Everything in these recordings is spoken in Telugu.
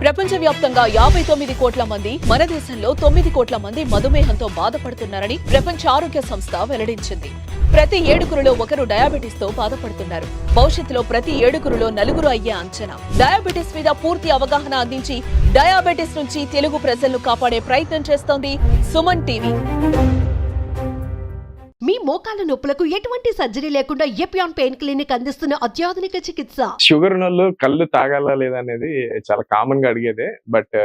ప్రపంచవ్యాప్తంగా 59 కోట్ల మంది, మన దేశంలో 9 కోట్ల మంది మధుమేహంతో బాధపడుతున్నారని ప్రపంచ ఆరోగ్య సంస్థ వెల్లడించింది. ప్రతి 7గురిలో ఒకరు డయాబెటిస్ తో బాధపడుతున్నారు. భవిష్యత్తులో ప్రతి 7గురిలో 4 అయ్యే అంచనా. డయాబెటిస్ మీద పూర్తి అవగాహన అందించి డయాబెటిస్ నుంచి తెలుగు ప్రజలను కాపాడే ప్రయత్నం చేస్తోంది సుమన్ టీవీ. మీ మోకాల నొప్పులకు ఎటువంటి సర్జరీ లేకుండా ఎపియాన్ పెయిన్ క్లినిక్ అందిస్తున్న అత్యాధునిక చికిత్స. షుగర్ ఉన్నోళ్ళు కళ్ళు తాగాలా లేదా అనేది చాలా కామన్ గా అడిగేదే. But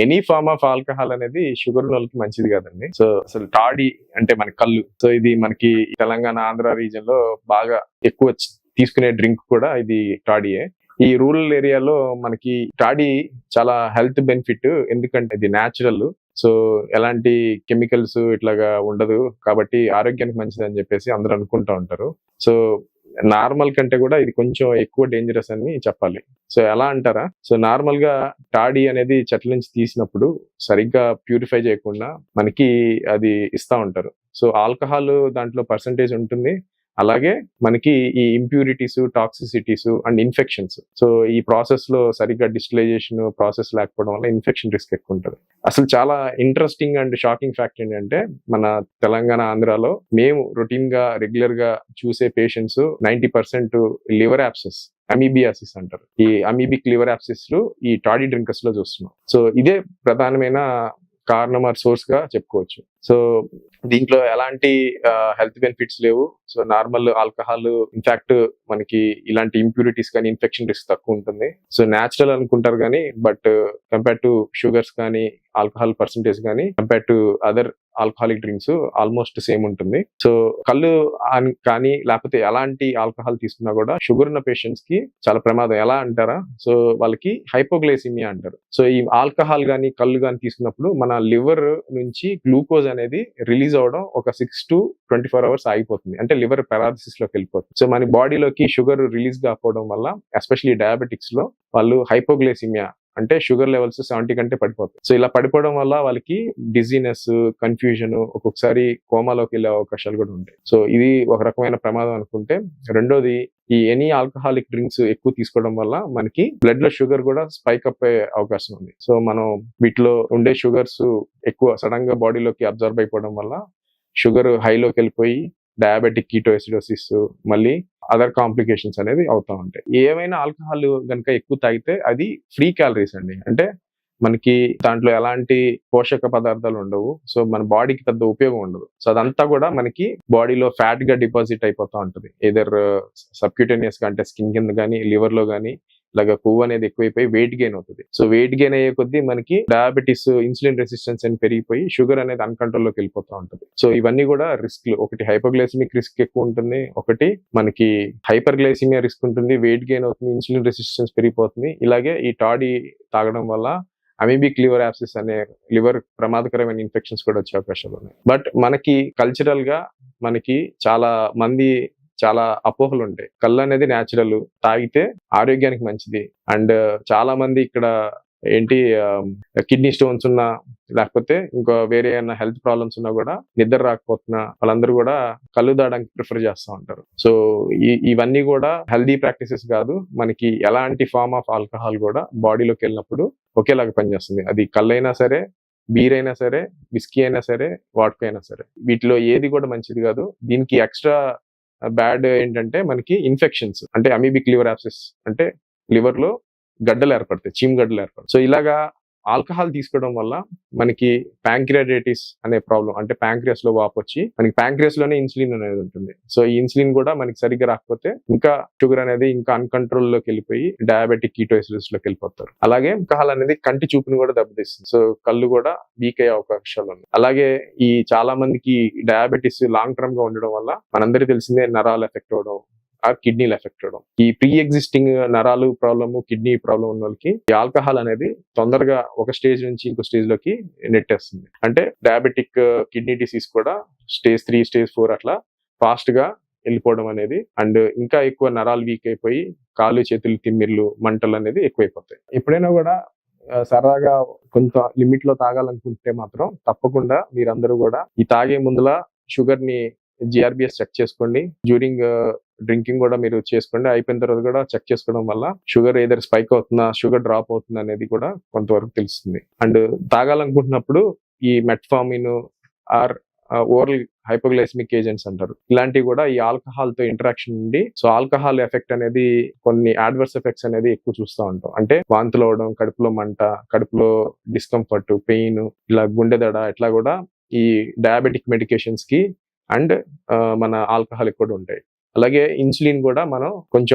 any form of alcohol అనేది షుగర్ ఉన్నోళ్ళకి మంచిది కాదండి. సో అసలు టాడీ అంటే మన కళ్ళు, సో ఇది మనకి తెలంగాణ ఆంధ్ర రీజన్ లో బాగా ఎక్కువ తీసుకునే డ్రింక్ కూడా ఇది టాడీయే. ఈ రూరల్ ఏరియాలో మనకి టాడీ చాలా హెల్త్ బెనిఫిట్, ఎందుకంటే ఇది న్యాచురల్. సో ఎలాంటి కెమికల్స్ ఇట్లాగా ఉండదు కాబట్టి ఆరోగ్యానికి మంచిది అని చెప్పేసి అందరూ అనుకుంటా ఉంటారు. సో నార్మల్ కంటే కూడా ఇది కొంచెం ఎక్కువ డేంజరస్ అని చెప్పాలి. సో ఎలా అంటారా, సో నార్మల్ గా టాడీ అనేది చెట్ల నుంచి తీసినప్పుడు సరిగ్గా ప్యూరిఫై చేయకుండా మనకి అది ఇస్తా ఉంటారు. సో ఆల్కహాల్ దాంట్లో పర్సంటేజ్ ఉంటుంది, అలాగే మనకి ఈ ఇంప్యూరిటీస్, టాక్సిసిటీస్ అండ్ ఇన్ఫెక్షన్స్. సో ఈ ప్రాసెస్ లో సరిగ్గా డిస్టిలైజేషన్ ప్రాసెస్ లేకపోవడం వల్ల ఇన్ఫెక్షన్ రిస్క్ ఎక్కువ ఉంటుంది. అసలు చాలా ఇంట్రెస్టింగ్ అండ్ షాకింగ్ ఫ్యాక్ట్ ఏంటంటే మన తెలంగాణ ఆంధ్రాలో మేము రొటీన్ గా రెగ్యులర్ గా చూసే పేషెంట్స్ 90% లివర్ యాబ్సెస్, అమీబియాసిస్ అంటారు. ఈ అమీబిక్ లివర్ యాబ్సెస్ లో ఈ టాడీ డ్రింకర్స్ లో చూస్తున్నాం. సో ఇదే ప్రధానమైన కారణం ఆర్ సోర్స్ గా చెప్పుకోవచ్చు. సో దీంట్లో ఎలాంటి హెల్త్ బెనిఫిట్స్ లేవు. సో నార్మల్ ఆల్కహాల్ ఇన్ఫాక్ట్ మనకి ఇలాంటి ఇంప్యూరిటీస్ కానీ ఇన్ఫెక్షన్ రిస్క్ తక్కువ ఉంటుంది. సో న్యాచురల్ అనుకుంటారు కానీ బట్ కంపేర్ టు షుగర్స్ కానీ ఆల్కహాల్ పర్సంటేజ్ కానీ compare to other alcoholic drinks almost same ఉంటుంది. సో కళ్ళు కానీ లేకపోతే ఎలాంటి ఆల్కహాల్ తీసుకున్నా కూడా షుగర్ ఉన్న పేషెంట్స్ కి చాలా ప్రమాదం. ఎలా అంటారా, సో వాళ్ళకి హైపోగ్లైసిమియా అంటారు. సో ఈ ఆల్కహాల్ కానీ కళ్ళు కానీ తీసుకున్నప్పుడు మన లివర్ నుంచి గ్లూకోజ్ అనేది రిలీజ్ అవడం ఒక 6 to 24 hours ఆగిపోతుంది. అంటే లివర్ పెరాలసిస్ లోకి వెళ్ళిపోతుంది. సో మన బాడీలోకి షుగర్ రిలీజ్ కాకపోవడం వల్ల ఎస్పెషల్లీ డయాబెటిక్స్ లో వాళ్ళు హైపోగ్లైసిమియా అంటే షుగర్ లెవెల్స్ 70 కంటే పడిపోతాయి. సో ఇలా పడిపోవడం వల్ల వాళ్ళకి డిజీనెస్, కన్ఫ్యూజన్, ఒక్కొక్కసారి కోమాలోకి వెళ్ళే అవకాశాలు కూడా ఉంటాయి. సో ఇది ఒక రకమైన ప్రమాదం అనుకుంటే, రెండోది ఈ ఎనీ ఆల్కహాలిక్ డ్రింక్స్ ఎక్కువ తీసుకోవడం వల్ల మనకి బ్లడ్ లో షుగర్ కూడా స్పైక్ అప్ అయ్యే అవకాశం ఉంది. సో మనం వీటిలో ఉండే షుగర్స్ ఎక్కువ సడన్ గా బాడీలోకి అబ్జర్వ్ అయిపోవడం వల్ల షుగర్ హైలోకి వెళ్ళిపోయి డయాబెటిక్ కీటోసిడోసిస్, మళ్ళీ అదర్ కాంప్లికేషన్స్ అనేది అవుతా ఉంటాయి. ఏమైనా ఆల్కహాల్ కనుక ఎక్కువ తాగితే అది ఫ్రీ క్యాలరీస్ అండి. అంటే మనకి దాంట్లో ఎలాంటి పోషక పదార్థాలు ఉండవు. సో మన బాడీకి పెద్ద ఉపయోగం ఉండదు. సో అదంతా కూడా మనకి బాడీలో ఫ్యాట్ గా డిపాజిట్ అయిపోతా ఉంటుంది. ఏదర్ సబ్క్యూటేనియస్ గా అంటే స్కిన్ కింద కానీ లివర్ లో కానీ ఇలాగ కొవ్వు అనేది ఎక్కువైపోయి వెయిట్ గెయిన్ అవుతుంది. సో వెయిట్ గెయిన్ అయ్యే కొద్దీ మనకి డయాబెటీస్, ఇన్సులిన్ రెసిస్టెన్స్ అని పెరిగిపోయి షుగర్ అనేది అన్కంట్రోల్ లోకి వెళ్ళిపోతూ ఉంటుంది. సో ఇవన్నీ కూడా రిస్క్లు. ఒకటి హైపోగ్లైసిమిక్ రిస్క్ ఎక్కువ ఉంటుంది, ఒకటి మనకి హైపర్ గ్లైసిమియా రిస్క్ ఉంటుంది, వెయిట్ గెయిన్ అవుతుంది, ఇన్సులిన్ రెసిస్టెన్స్ పెరిగిపోతుంది. ఇలాగే ఈ టాడీ తాగడం వల్ల అమీబిక్ లివర్ యాబ్సిస్ అనే లివర్ ప్రమాదకరమైన ఇన్ఫెక్షన్స్ కూడా వచ్చే అవకాశాలు ఉన్నాయి. బట్ మనకి కల్చరల్ గా మనకి చాలా అపోహలు ఉంటాయి. కళ్ళు అనేది న్యాచురల్, తాగితే ఆరోగ్యానికి మంచిది. అండ్ చాలా మంది ఇక్కడ ఏంటి కిడ్నీ స్టోన్స్ ఉన్నా లేకపోతే ఇంకా వేరే ఏమైనా హెల్త్ ప్రాబ్లమ్స్ ఉన్నా కూడా నిద్ర రాకపోతున్నా వాళ్ళందరూ కూడా కళ్ళు తాగడానికి ప్రిఫర్ చేస్తూ ఉంటారు. సో ఇవన్నీ కూడా హెల్దీ ప్రాక్టీసెస్ కాదు. మనకి ఎలాంటి ఫార్మ్ ఆఫ్ ఆల్కహాల్ కూడా బాడీలోకి వెళ్ళినప్పుడు ఒకేలాగా పనిచేస్తుంది. అది కళ్ళైనా సరే, బీర్ అయినా సరే, విస్కీ అయినా సరే, వాడ్కా అయినా సరే, వీటిలో ఏది కూడా మంచిది కాదు. దీనికి ఎక్స్ట్రా బ్యాడ్ ఏంటంటే మనకి ఇన్ఫెక్షన్స్, అంటే అమీబిక్ లివర్ యాబ్సెస్ అంటే లివర్ లో గడ్డలు ఏర్పడతాయి, చీమ్ గడ్డలు ఏర్పడతాయి. సో ఇలాగా ఆల్కహాల్ తీసుకోవడం వల్ల మనకి ప్యాంక్రియాటైటిస్ అనే ప్రాబ్లం, అంటే ప్యాంక్రియాస్ లో వాపు వచ్చి మనకి ప్యాంక్రియాస్ లోనే ఇన్సులిన్ అనేది ఉంటుంది. సో ఈ ఇన్సులిన్ కూడా మనకి సరిగ్గా రాకపోతే ఇంకా షుగర్ అనేది ఇంకా అన్కంట్రోల్ లోకి వెళ్ళిపోయి డయాబెటిక్ కీటోసిడోసిస్ లోకి వెళ్ళిపోతారు. అలాగే ఆల్కహాల్ అనేది కంటి చూపుని కూడా దెబ్బతీస్తుంది. సో కళ్ళు కూడా వీక్ అయ్యే అవకాశాలు ఉన్నాయి. అలాగే ఈ చాలా మందికి డయాబెటిస్ లాంగ్ టర్మ్ గా ఉండడం వల్ల మనందరికీ తెలిసిందే నరాలు ఎఫెక్ట్ అవడం, ఆ కిడ్నీలు ఎఫెక్ట్ అవడం. ఈ ప్రీ ఎగ్జిస్టింగ్ నరాలు ప్రాబ్లమ్, కిడ్నీ ప్రాబ్లం ఉన్న వాళ్ళకి ఈ ఆల్కహాల్ అనేది తొందరగా ఒక స్టేజ్ నుంచి ఇంకో స్టేజ్ లోకి నెట్టేస్తుంది. అంటే డయాబెటిక్ కిడ్నీ డిసీజ్ కూడా స్టేజ్ 3, స్టేజ్ 4 అట్లా ఫాస్ట్ గా వెళ్ళిపోవడం అనేది, అండ్ ఇంకా ఎక్కువ నరాలు వీక్ అయిపోయి కాళ్ళు చేతులు తిమ్మిర్లు, మంటలు అనేది ఎక్కువైపోతాయి. ఎప్పుడైనా కూడా సరదాగా కొంత లిమిట్ లో తాగాలనుకుంటే మాత్రం తప్పకుండా మీరందరూ కూడా ఈ తాగే ముందులా షుగర్ ని GRBS చెక్ చేసుకోండి. డ్యూరింగ్ డ్రింకింగ్ కూడా మీరు చేసుకోండి. అయిపోయిన తర్వాత కూడా చెక్ చేసుకోవడం వల్ల షుగర్ ఏదైనా స్పైక్ అవుతుందా, షుగర్ డ్రాప్ అవుతుందా అనేది కూడా కొంతవరకు తెలుస్తుంది. అండ్ తాగాలనుకుంటున్నప్పుడు ఈ metformin are oral hypoglycaemic agents అంటారు, ఇలాంటివి కూడా ఈ ఆల్కహాల్ తో ఇంటరాక్షన్ ఉండి, సో ఆల్కహాల్ ఎఫెక్ట్ అనేది కొన్ని అడ్వర్స్ ఎఫెక్ట్స్ అనేది ఎక్కువ చూస్తూ ఉంటాం. అంటే వాంతులు అవడం, కడుపులో మంట, కడుపులో డిస్కంఫర్ట్, పెయిన్, ఇలా గుండె దడ, ఇట్లా కూడా ఈ డయాబెటిక్ మెడికేషన్స్ కి అండ్ మన ఆల్కహాల్ కూడా ఉంటాయి. అలాగే ఇన్సులిన్ కూడా మనం కొంచెం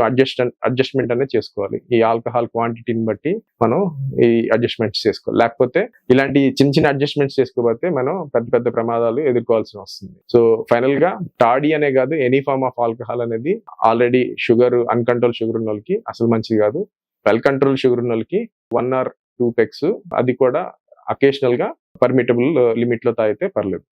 అడ్జస్ట్మెంట్ అనేది చేసుకోవాలి. ఈ ఆల్కహాల్ క్వాంటిటీని బట్టి మనం ఈ అడ్జస్ట్మెంట్స్ చేసుకోవాలి. లేకపోతే ఇలాంటి చిన్న అడ్జస్ట్మెంట్స్ చేసుకోకపోతే మనం పెద్ద పెద్ద ప్రమాదాలు ఎదుర్కోవాల్సి వస్తుంది. సో ఫైనల్ గా టాడీ అనే కాదు, ఎనీ ఫార్మ్ ఆఫ్ ఆల్కహాల్ అనేది ఆల్రెడీ షుగర్, అన్కంట్రోల్ షుగర్ ఉన్న వాళ్ళకి అసలు మంచిది కాదు. వెల్ కంట్రోల్ షుగర్ ఉన్న వాళ్ళకి 1 or 2 పెగ్స్, అది కూడా అకేషనల్ గా పర్మిటబుల్ లిమిట్ లో తాగితే పర్లేదు.